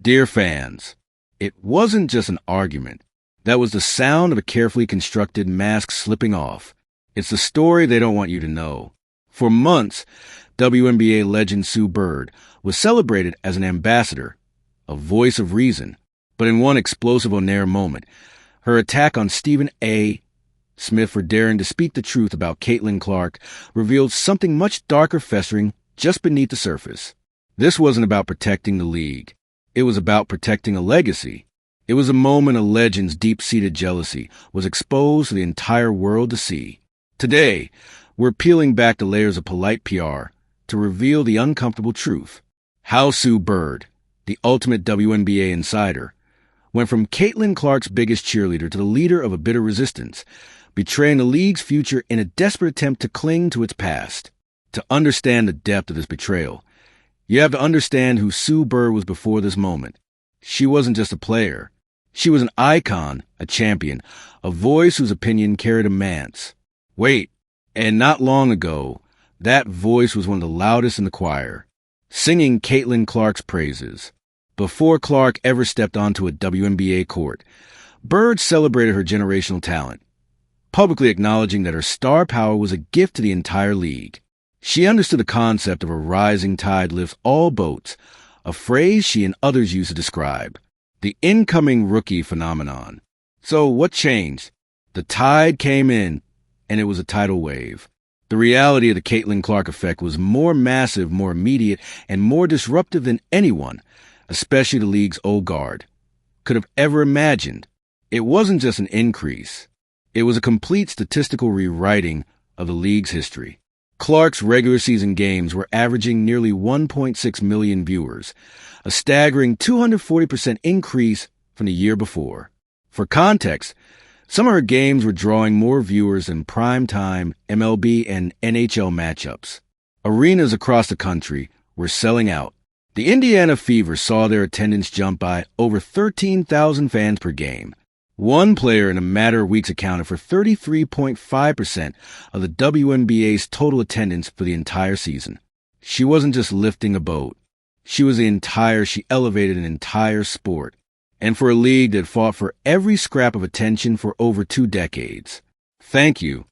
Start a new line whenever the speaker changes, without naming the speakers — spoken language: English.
Dear fans, it wasn't just an argument. That was the sound of a carefully constructed mask slipping off. It's the story they don't want you to know. For months, WNBA legend Sue Bird was celebrated as an ambassador, a voice of reason. But in one explosive on-air moment, her attack on Stephen A. Smith for daring to speak the truth about Caitlin Clark revealed something much darker festering just beneath the surface. This wasn't about protecting the league. It was about protecting a legacy. It was a moment a legend's deep-seated jealousy was exposed for the entire world to see. Today, we're peeling back the layers of polite PR to reveal the uncomfortable truth. How Sue Bird, the ultimate WNBA insider, went from Caitlin Clark's biggest cheerleader to the leader of a bitter resistance, betraying the league's future in a desperate attempt to cling to its past. To understand the depth of this betrayal, you have to understand who Sue Bird was before this moment. She wasn't just a player. She was an icon, a champion, a voice whose opinion carried immense weight. And not long ago, that voice was one of the loudest in the choir, singing Caitlin Clark's praises. Before Clark ever stepped onto a WNBA court, Bird celebrated her generational talent, publicly acknowledging that her star power was a gift to the entire league. She understood the concept of a rising tide lifts all boats, a phrase she and others used to describe the incoming rookie phenomenon. So what changed? The tide came in, and it was a tidal wave. The reality of the Caitlin Clark effect was more massive, more immediate, and more disruptive than anyone, especially the league's old guard, could have ever imagined. It wasn't just an increase. It was a complete statistical rewriting of the league's history. Clark's regular season games were averaging nearly 1.6 million viewers, a staggering 240% increase from the year before. For context, some of her games were drawing more viewers than primetime MLB and NHL matchups. Arenas across the country were selling out. The Indiana Fever saw their attendance jump by over 13,000 fans per game. One player in a matter of weeks accounted for 33.5% of the WNBA's total attendance for the entire season. She wasn't just lifting a boat. She elevated an entire sport. And for a league that fought for every scrap of attention for over 2 decades. Thank you.